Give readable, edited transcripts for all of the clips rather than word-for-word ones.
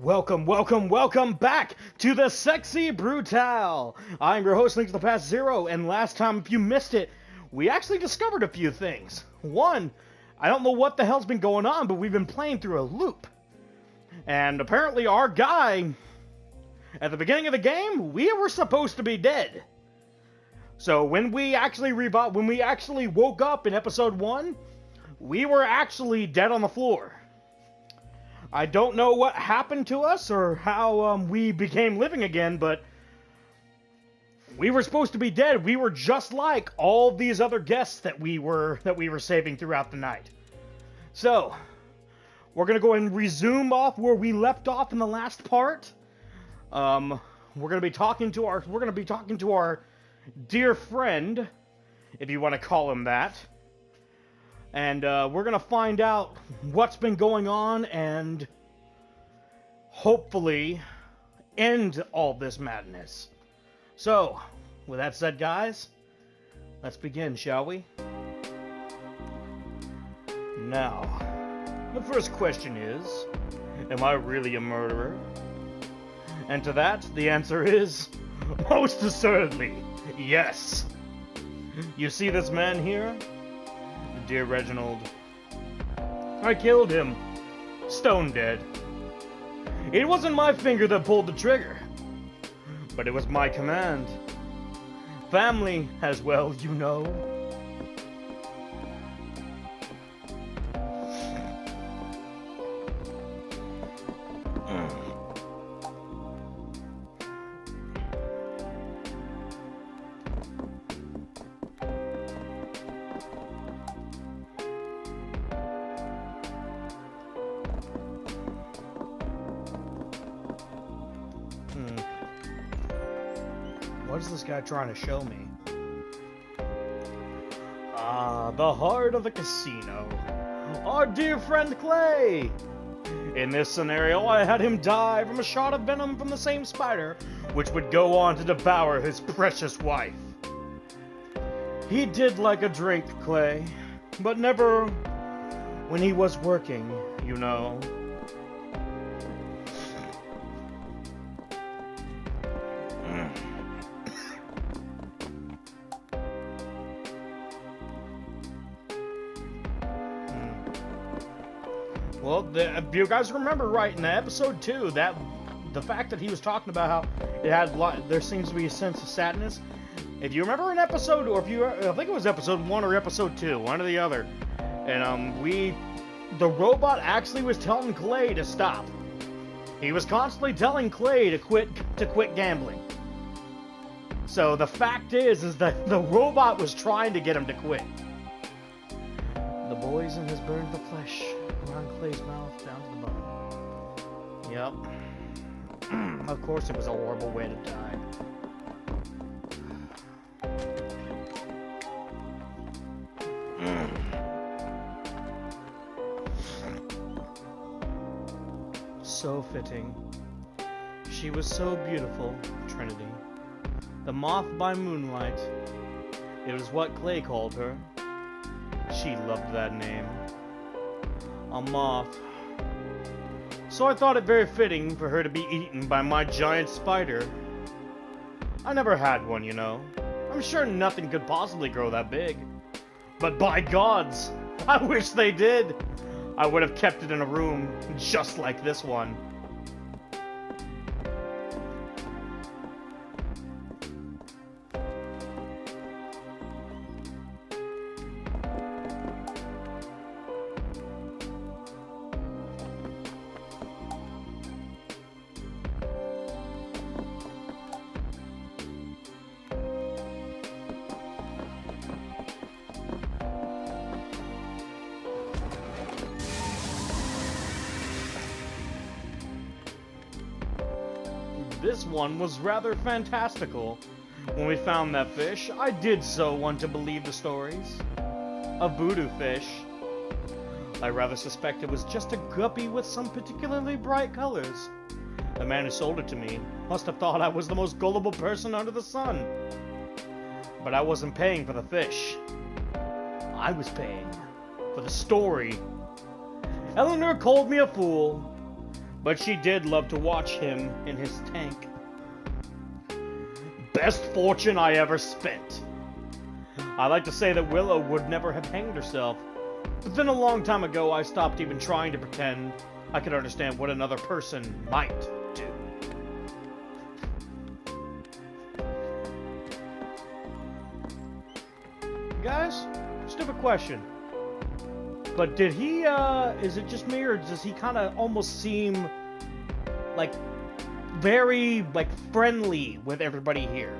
Welcome back to the Sexy Brutale. I'm your host, Link to the Past Zero, and last time, if you missed it, we actually discovered a few things. One, I don't know what the hell's been going on, but we've been playing through a loop. And apparently our guy, at the beginning of the game, we were supposed to be dead. So when we actually woke up in episode 1, we were actually dead on the floor. I don't know what happened to us or how we became living again, but we were supposed to be dead. We were just like all these other guests that we were saving throughout the night. So, we're gonna go ahead and resume off where we left off in the last part. We're gonna be talking to our dear friend, if you want to call him that. And we're going to find out what's been going on and hopefully end all this madness. So, with that said, guys, let's begin, shall we? Now, the first question is, am I really a murderer? And to that, the answer is, most assuredly, yes. You see this man here? Dear Reginald, I killed him, stone dead. It wasn't my finger that pulled the trigger, but it was my command. Family as well, you know. What is this guy trying to show me? Ah, the heart of the casino. Our dear friend Clay! In this scenario, I had him die from a shot of venom from the same spider, which would go on to devour his precious wife. He did like a drink, Clay, but never when he was working, you know. Well, if you guys remember right in the episode 2, that the fact that he was talking about how it had there seems to be a sense of sadness. If you remember an episode, or I think it was episode 1 or episode 2, one or the other, and the robot actually was telling Clay to stop. He was constantly telling Clay to quit gambling. So the fact is that the robot was trying to get him to quit. The poison has burned the flesh around Clay's mouth down to the bone. Yep. Of course it was a horrible way to die. So fitting. She was so beautiful, Trinity. The moth by moonlight. It was what Clay called her. She loved that name. A moth. So I thought it very fitting for her to be eaten by my giant spider. I never had one, you know. I'm sure nothing could possibly grow that big. But by gods, I wish they did. I would have kept it in a room just like this one. This one was rather fantastical. When we found that fish, I did so want to believe the stories. A voodoo fish. I rather suspect it was just a guppy with some particularly bright colors. The man who sold it to me must have thought I was the most gullible person under the sun. But I wasn't paying for the fish. I was paying for the story. Eleanor called me a fool, but she did love to watch him in his tank. Best fortune I ever spent. I like to say that Willow would never have hanged herself, but then a long time ago I stopped even trying to pretend I could understand what another person might do. Guys, stupid question. But did he, is it just me, or does he kind of almost seem, like, very, like, friendly with everybody here?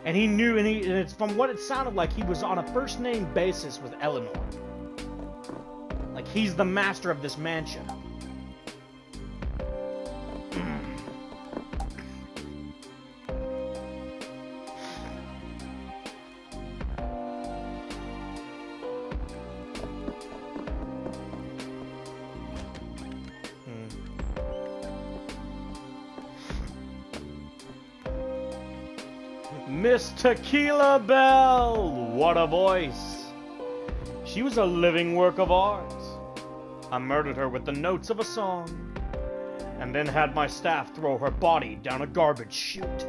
And he knew, and it's from what it sounded like, he was on a first-name basis with Eleanor. Like, he's the master of this mansion. Miss Tequila Belle! What a voice! She was a living work of art. I murdered her with the notes of a song, and then had my staff throw her body down a garbage chute.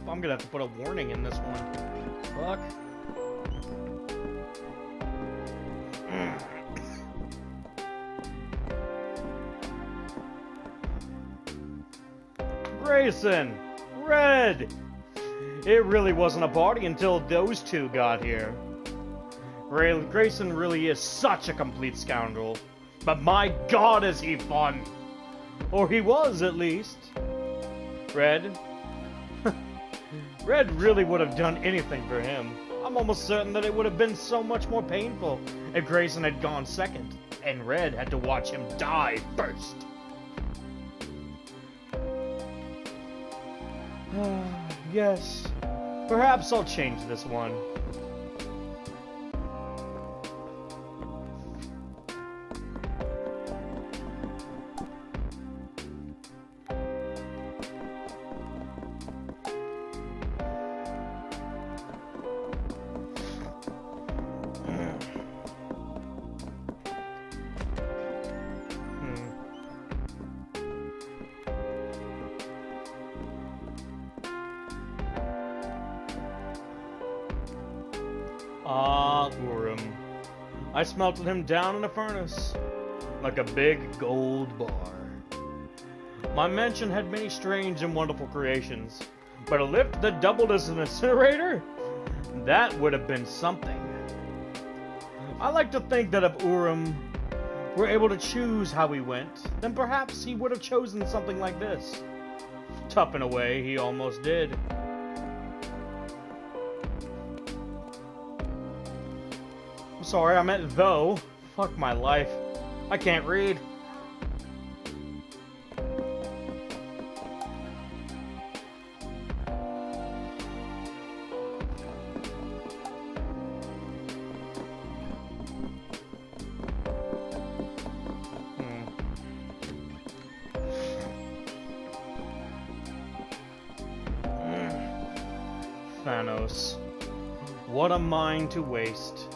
I'm gonna have to put a warning in this one. Fuck. Grayson! Red! It really wasn't a party until those two got here. Grayson really is such a complete scoundrel. But my god is he fun! Or he was, at least. Red? Red really would have done anything for him. I'm almost certain that it would have been so much more painful if Grayson had gone second, and Red had to watch him die first. Yes, perhaps I'll change this one. Ah, Urim. I smelted him down in a furnace, like a big gold bar. My mansion had many strange and wonderful creations, but a lift that doubled as an incinerator? That would have been something. I like to think that if Urim were able to choose how he went, then perhaps he would have chosen something like this. Tough in a way, he almost did. Sorry, I meant though. Fuck my life. I can't read. Thanos. What a mind to waste.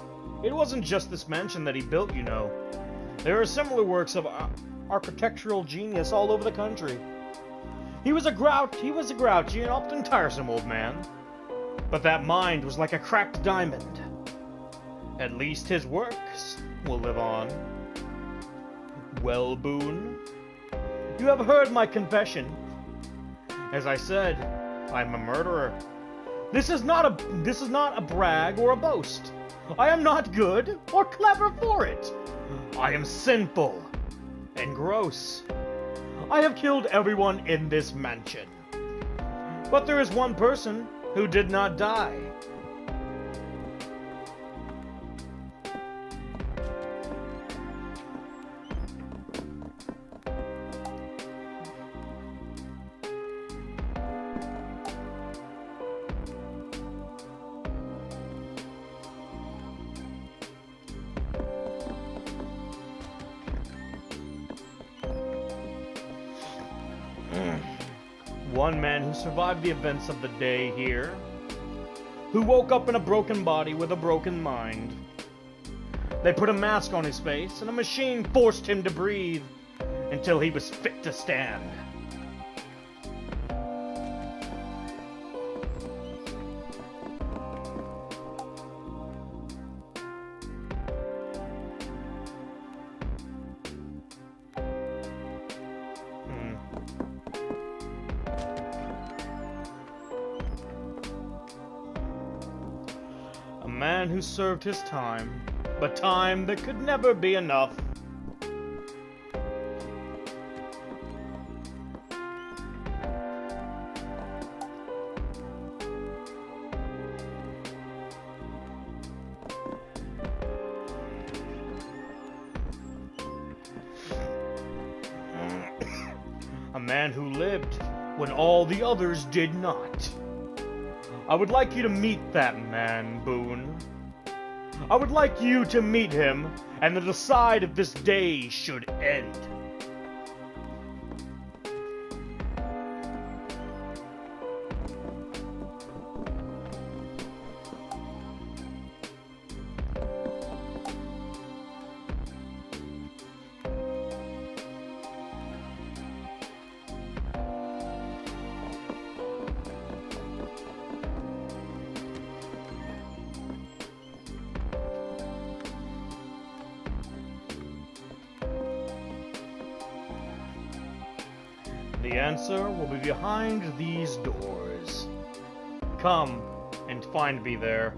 It wasn't just this mansion that he built, you know. There are similar works of architectural genius all over the country. He was a grouchy and often tiresome old man. But that mind was like a cracked diamond. At least his works will live on. Well, Boone, you have heard my confession. As I said, I'm a murderer. This is not a brag or a boast. I am not good or clever for it. I am sinful and gross. I have killed everyone in this mansion. But there is one person who did not die. One man who survived the events of the day here, who woke up in a broken body with a broken mind. They put a mask on his face, and a machine forced him to breathe until he was fit to stand. A man who served his time, but time that could never be enough. A man who lived when all the others did not. I would like you to meet that man, Boone. I would like you to meet him and to decide if this day should end. The answer will be behind these doors. Come and find me there.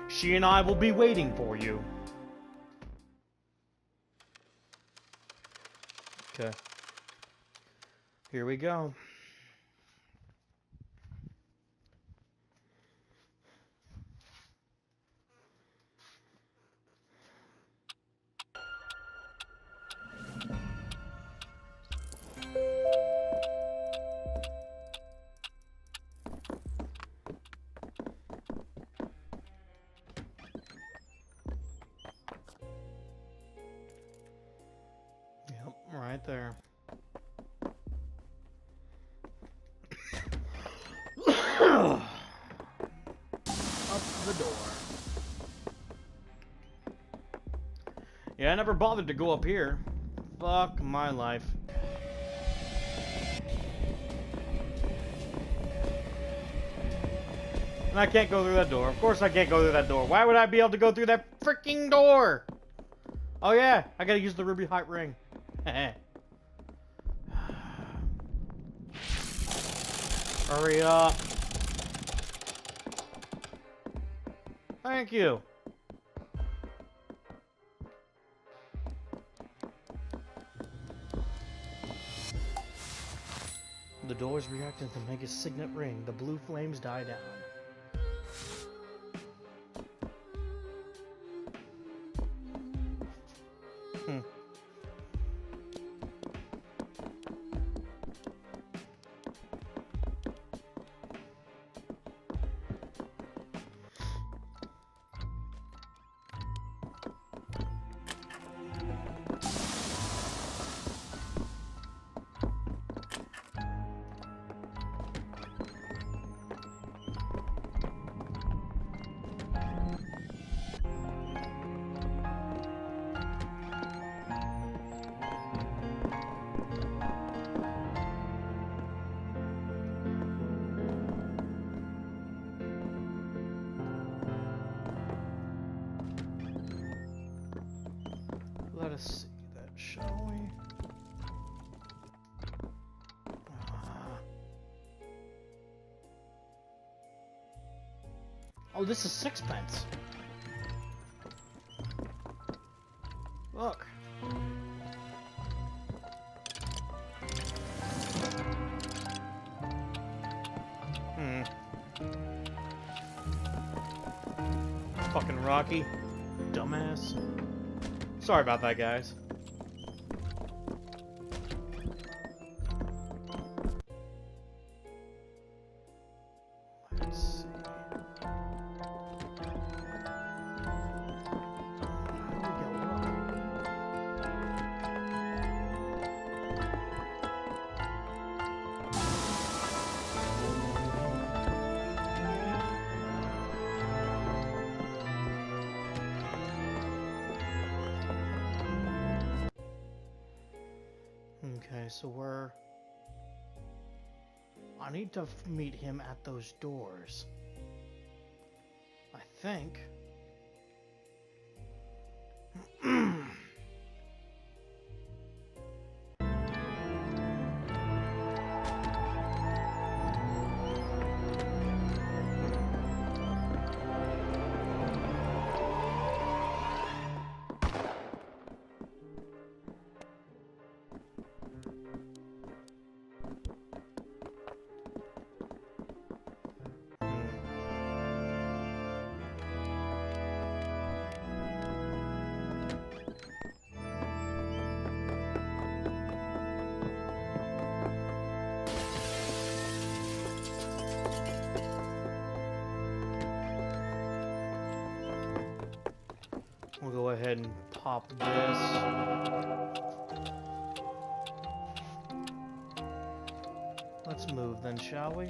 She and I will be waiting for you. Okay. Here we go. Right there. Up the door. Yeah, I never bothered to go up here. Fuck my life. And I can't go through that door. Of course I can't go through that door. Why would I be able to go through that freaking door? Oh yeah, I gotta use the ruby height ring. Hurry up. Thank you. The doors reacted to Mega's signet ring. The blue flames die down. Let us see that, shall we? Oh, this is sixpence. Look. Fucking Rocky. Dumbass. Sorry about that, guys. Let's see. Okay, so we're... I need to meet him at those doors. I think. We'll go ahead and pop this. Let's move then, shall we?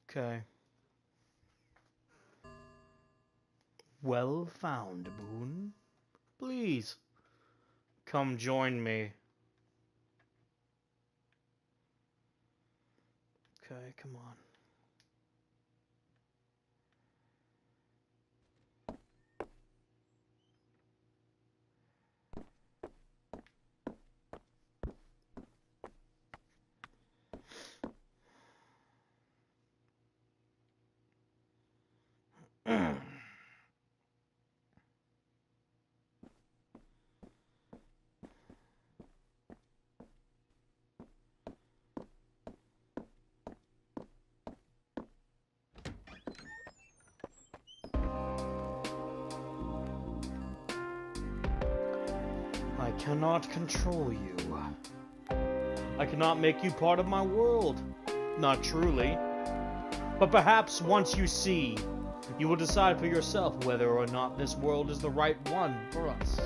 Okay. Well found, Boone. Please, come join me. Okay, come on. I cannot control you. I cannot make you part of my world. Not truly. But perhaps once you see, you will decide for yourself whether or not this world is the right one for us.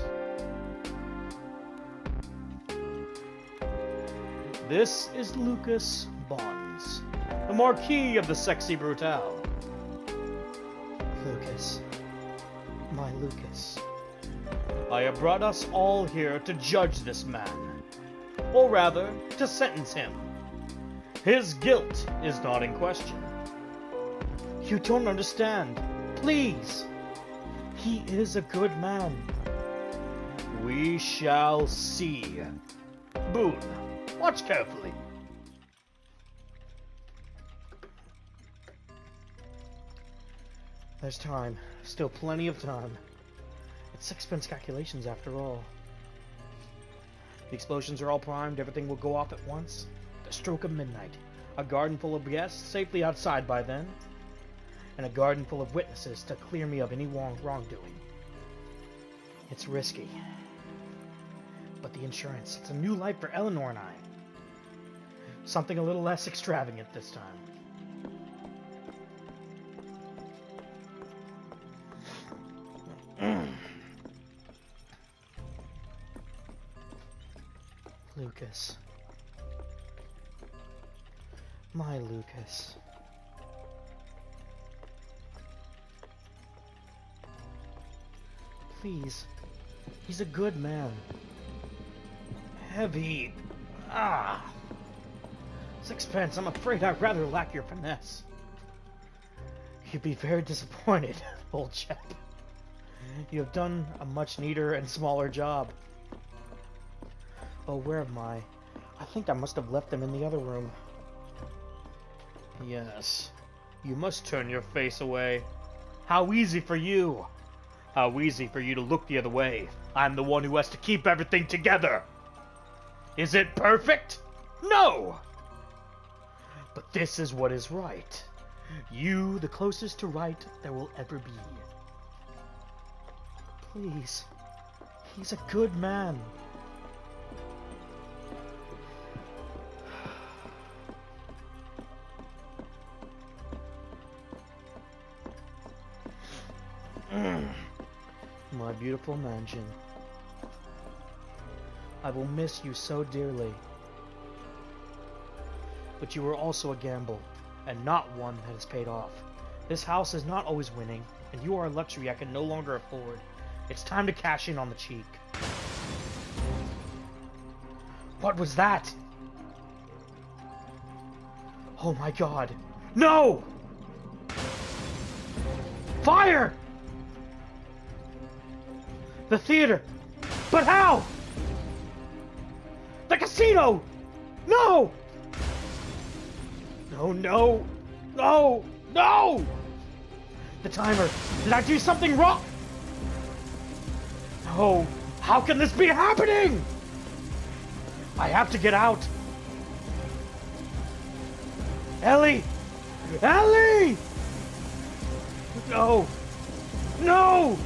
This is Lucas Bonds, the Marquis of the Sexy Brutale. Lucas. My Lucas. I have brought us all here to judge this man, or rather, to sentence him. His guilt is not in question. You don't understand. Please. He is a good man. We shall see. Boone, watch carefully. There's time. Still plenty of time. It's sixpence calculations after all. The explosions are all primed, everything will go off at once. The stroke of midnight. A garden full of guests, safely outside by then. And a garden full of witnesses to clear me of any wrongdoing. It's risky. But the insurance, it's a new life for Eleanor and I. Something a little less extravagant this time. Lucas. My Lucas. Please. He's a good man. Heavy. Sixpence, I'm afraid I rather lack your finesse. You'd be very disappointed, old chap. You have done a much neater and smaller job. Oh, where am I? I think I must have left them in the other room. Yes. You must turn your face away. How easy for you. How easy for you to look the other way. I'm the one who has to keep everything together. Is it perfect? No! But this is what is right. You, the closest to right there will ever be. Please. He's a good man. my beautiful mansion. I will miss you so dearly. But you were also a gamble, and not one that has paid off. This house is not always winning, and you are a luxury I can no longer afford. It's time to cash in on the cheek. What was that? Oh my god. No! Fire! The theater! But how? The casino! No! No, no! No! No! The timer! Did I do something wrong? No! How can this be happening? I have to get out! Ellie! Ellie! No! No!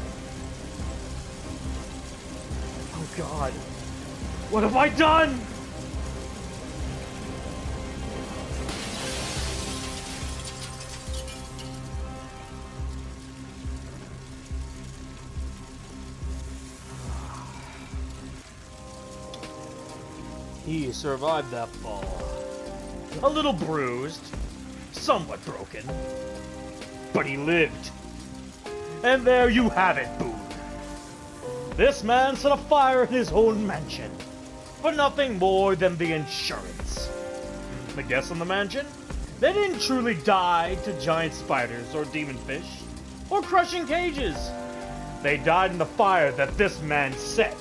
Oh god. What have I done? He survived that fall. A little bruised, somewhat broken, but he lived. And there you have it, Boone. This man set a fire in his own mansion for nothing more than the insurance. The guests in the mansion? They didn't truly die to giant spiders or demon fish or crushing cages. They died in the fire that this man set.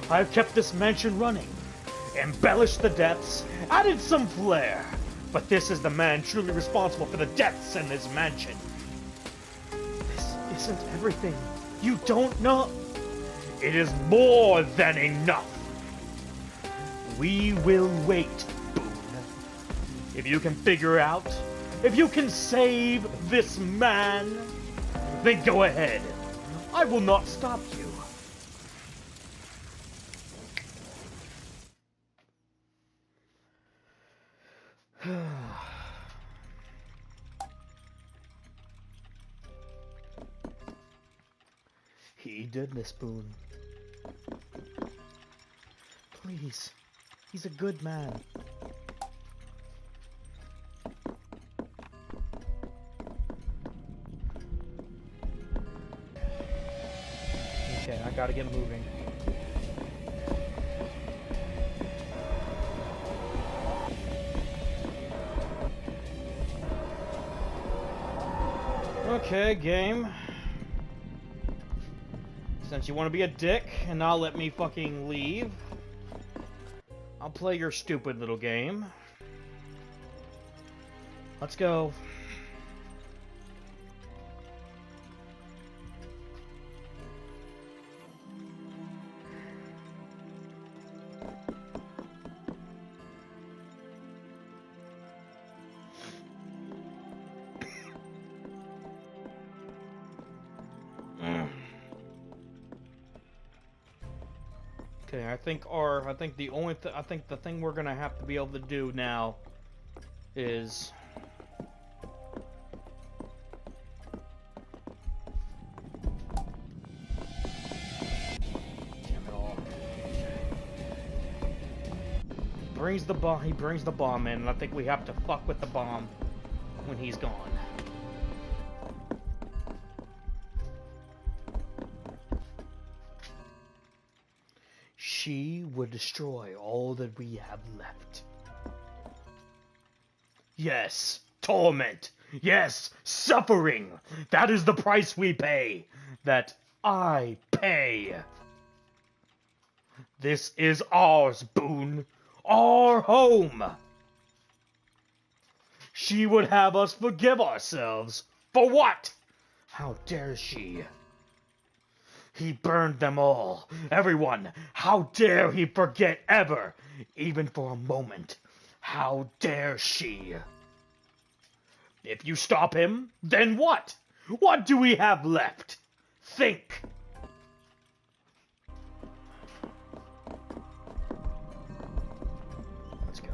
I've kept this mansion running, embellished the deaths, added some flair, but this is the man truly responsible for the deaths in this mansion. This isn't everything. You don't know. It is more than enough. We will wait, Boone. If you can figure out, if you can save this man, then go ahead. I will not stop you. He did this, Boone. Please. He's a good man. Okay, I gotta get moving. Okay, game. Since you want to be a dick and not let me fucking leave, I'll play your stupid little game. Let's go. Okay, I think the thing we're gonna have to be able to do now is damn it all. He brings the bomb in, and I think we have to fuck with the bomb when he's gone. She would destroy all that we have left. Yes, torment. Yes, suffering. That is the price we pay. That I pay. This is ours, Boone. Our home. She would have us forgive ourselves. For what? How dare she? He burned them all. Everyone. How dare he forget ever, even for a moment. How dare she? If you stop him, then what? What do we have left? Think. Let's go.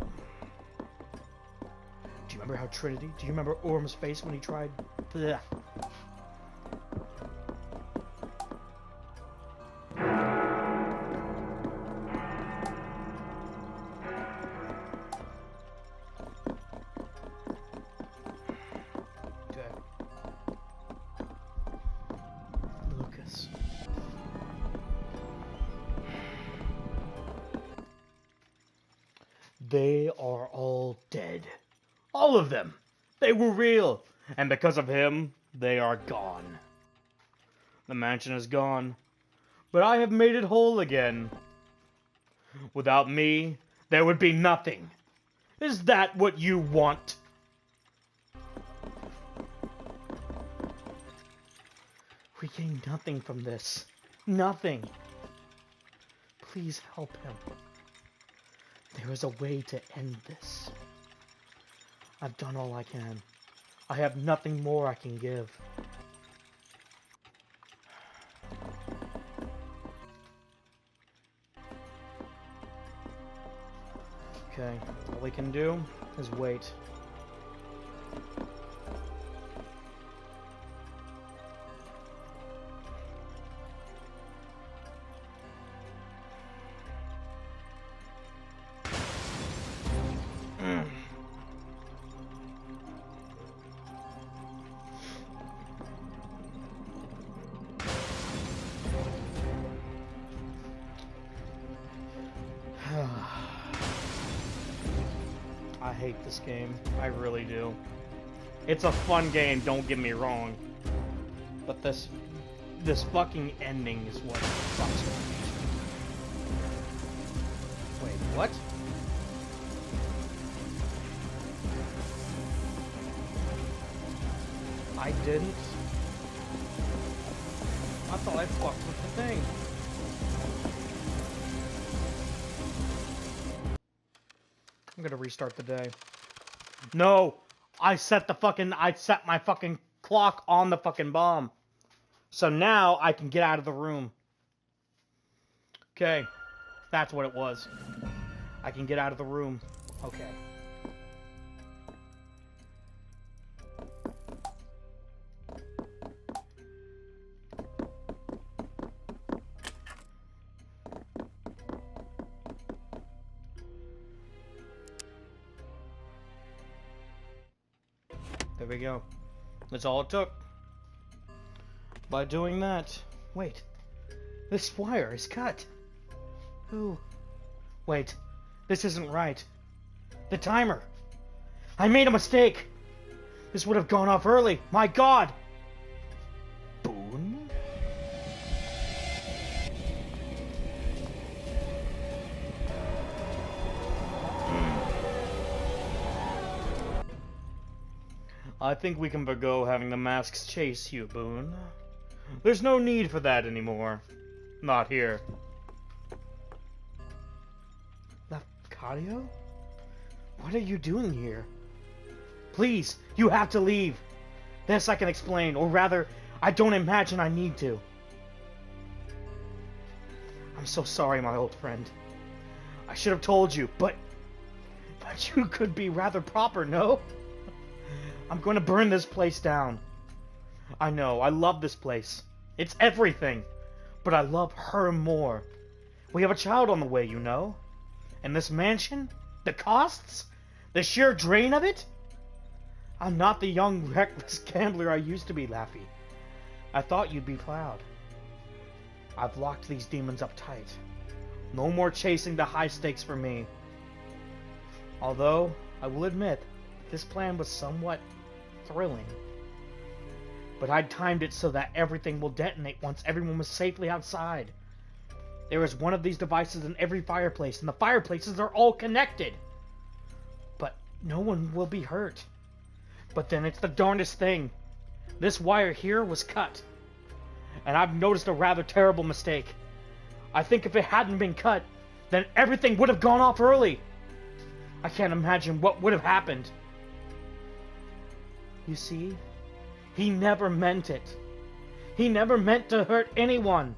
Do you remember how Trinity? Do you remember Orm's face when he tried? Blech. They are all dead. All of them. They were real. And because of him, they are gone. The mansion is gone. But I have made it whole again. Without me, there would be nothing. Is that what you want? We gain nothing from this. Nothing. Please help him. There is a way to end this. I've done all I can. I have nothing more I can give. Okay, all we can do is wait. I hate this game. I really do. It's a fun game, don't get me wrong. But this fucking ending is what fucks with me. Wait, what? I didn't. I thought I fucked with the thing. I'm gonna restart the day. No! I set my fucking clock on the fucking bomb. So now I can get out of the room. Okay. That's what it was. I can get out of the room. Okay. There we go. That's all it took. By doing that... Wait. This wire is cut. Who? Wait. This isn't right. The timer. I made a mistake. This would have gone off early. My God. Boone? I think we can forgo having the masks chase you, Boone. There's no need for that anymore. Not here. Lafcadio? What are you doing here? Please, you have to leave. This I can explain, or rather, I don't imagine I need to. I'm so sorry, my old friend. I should have told you, but you could be rather proper, no? I'm going to burn this place down. I know, I love this place. It's everything. But I love her more. We have a child on the way, you know. And this mansion? The costs? The sheer drain of it? I'm not the young, reckless gambler I used to be, Laffy. I thought you'd be proud. I've locked these demons up tight. No more chasing the high stakes for me. Although, I will admit, this plan was somewhat thrilling. But I'd timed it so that everything will detonate once everyone was safely outside. There is one of these devices in every fireplace, and the fireplaces are all connected. But no one will be hurt. But then it's the darndest thing. This wire here was cut. And I've noticed a rather terrible mistake. I think if it hadn't been cut, then everything would have gone off early. I can't imagine what would have happened. You see? He never meant it. He never meant to hurt anyone.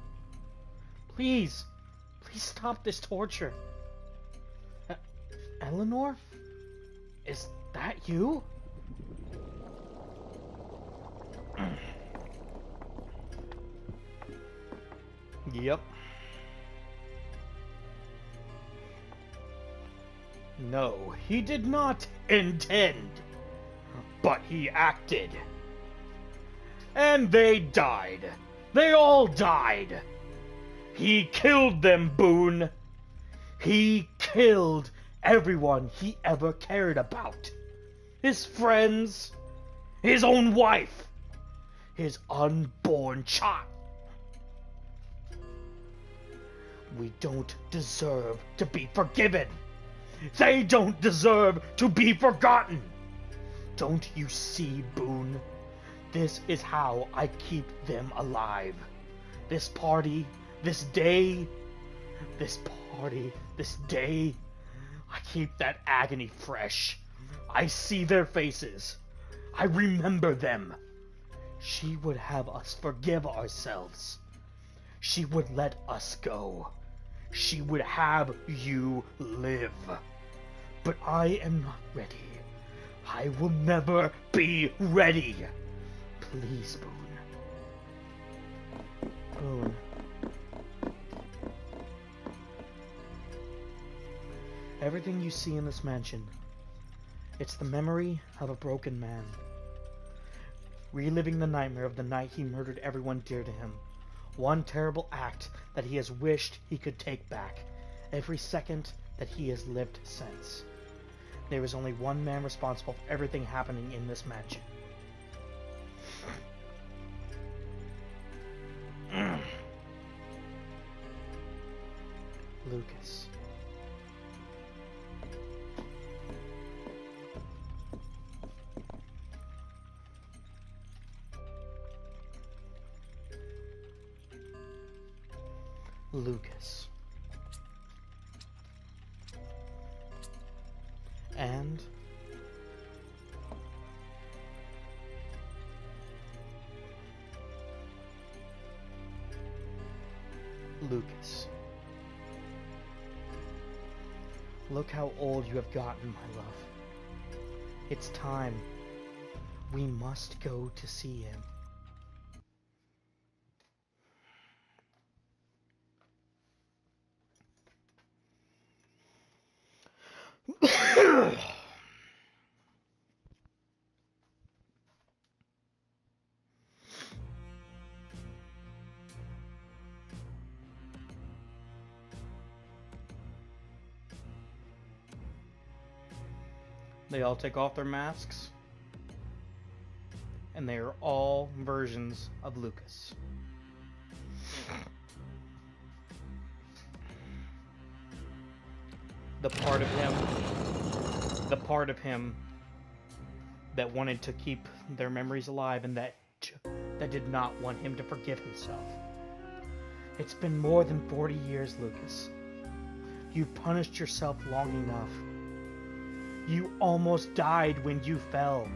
Please stop this torture. Eleanor? Is that you? Yep. No, he did not intend. But he acted. And they died. They all died. He killed them, Boone. He killed everyone he ever cared about. His friends, his own wife, his unborn child. We don't deserve to be forgiven. They don't deserve to be forgotten. Don't you see, Boone? This is how I keep them alive. This party, this day, I keep that agony fresh. I see their faces. I remember them. She would have us forgive ourselves. She would let us go. She would have you live. But I am not ready. I will never be ready. Please, Boone. Boone. Everything you see in this mansion, it's the memory of a broken man, reliving the nightmare of the night he murdered everyone dear to him. One terrible act that he has wished he could take back, every second that he has lived since. There is only one man responsible for everything happening in this mansion. Lucas. Lucas. And Lucas. Look how old you have gotten, my love. It's time. We must go to see him. They all take off their masks, and they are all versions of Lucas. The part of him that wanted to keep their memories alive and that did not want him to forgive himself. It's been more than 40 years, Lucas. You've punished yourself long enough. You almost died when you fell.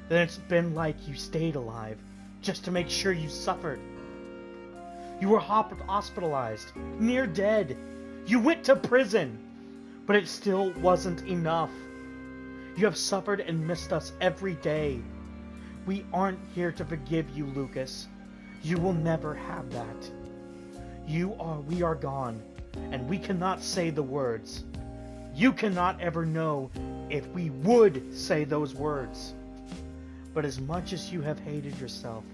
Then it's been like you stayed alive, just to make sure you suffered. You were hospitalized, near dead. You went to prison, but it still wasn't enough. You have suffered and missed us every day. We aren't here to forgive you, Lucas. You will never have that. We are gone, and we cannot say the words. You cannot ever know if we would say those words. But as much as you have hated yourself,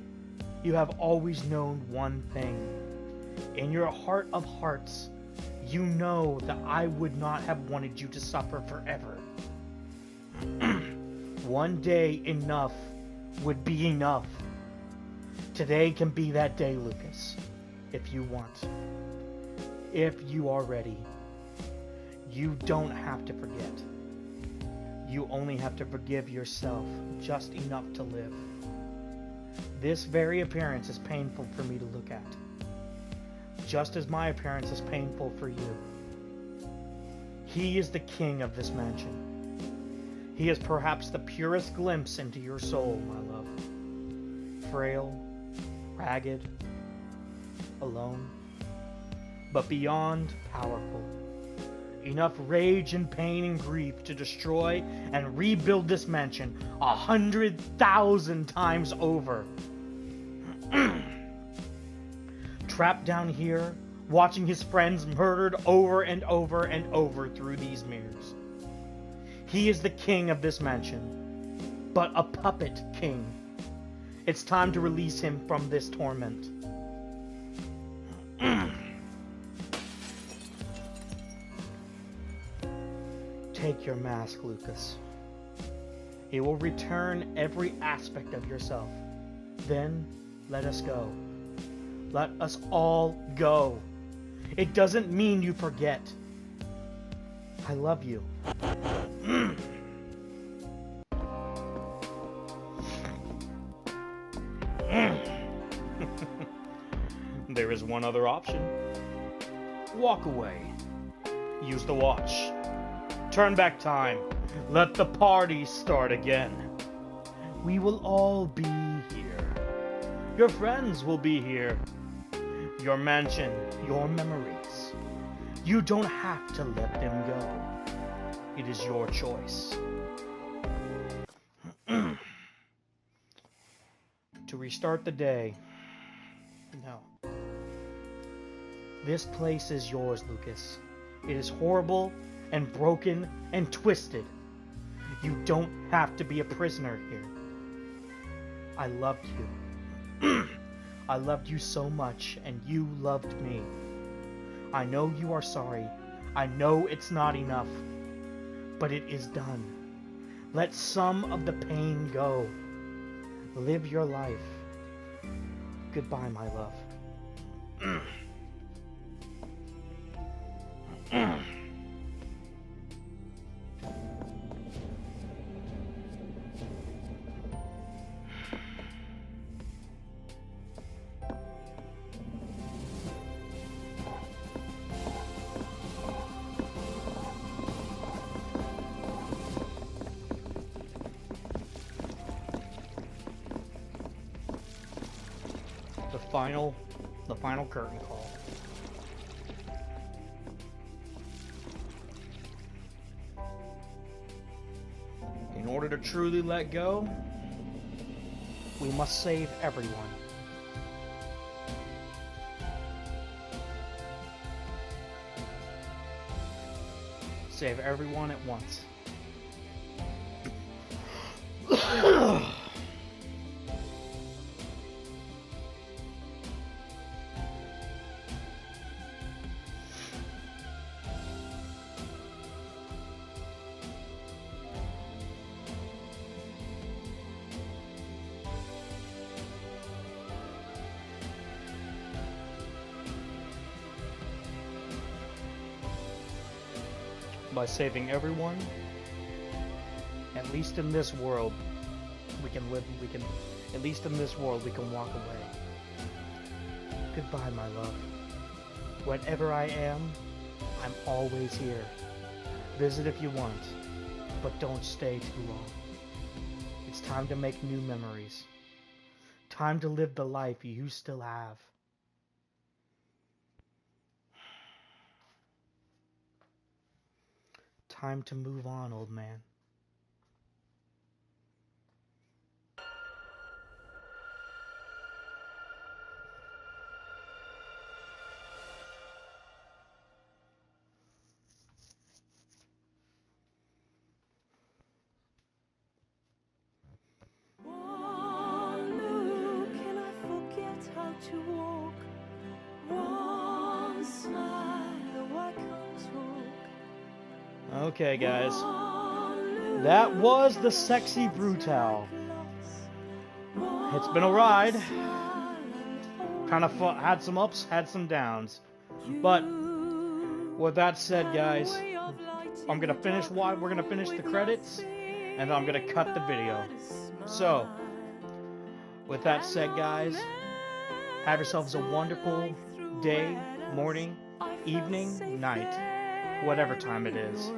you have always known one thing. In your heart of hearts, you know that I would not have wanted you to suffer forever. One day enough would be enough. Today can be that day, Lucas, if you want. If you are ready. You don't have to forget. You only have to forgive yourself just enough to live. This very appearance is painful for me to look at, just as my appearance is painful for you. He is the king of this mansion. He is perhaps the purest glimpse into your soul, my love. Frail, ragged, alone, but beyond powerful. Enough rage and pain and grief to destroy and rebuild this mansion 100,000 times over. Trapped down here, watching his friends murdered over and over and over through these mirrors. He is the king of this mansion, but a puppet king. It's time to release him from this torment. Take your mask, Lucas. It will return every aspect of yourself. Then, let us go. Let us all go. It doesn't mean you forget. I love you. There is one other option. Walk away. Use the watch. Turn back time. Let the party start again. We will all be here. Your friends will be here. Your mansion, your memories. You don't have to let them go. It is your choice. To restart the day. No. This place is yours, Lucas. It is horrible and broken and twisted. You don't have to be a prisoner here. I loved you. I loved you so much, and you loved me. I know you are sorry. I know it's not enough. But it is done. Let some of the pain go. Live your life. Goodbye, my love. The final curtain call. In order to truly let go, we must save everyone. Save everyone at once. By saving everyone, at least in this world, we can at least in this world, we can walk away. Goodbye, my love. Wherever I am, I'm always here. Visit if you want, but don't stay too long. It's time to make new memories. Time to live the life you still have. Time to move on, old man. One look and I forget how to walk. One smile, oh, I can't talk. Okay, guys. That was the Sexy Brutale. It's been a ride. Kind of fun. Had some ups, had some downs. But with that said, guys, I'm gonna finish. We're gonna finish the credits, and I'm gonna cut the video. So, with that said, guys, have yourselves a wonderful day, morning, evening, night, whatever time it is.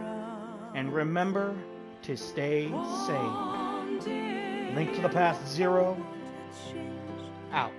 And remember to stay sane. Link to the Past 0 out.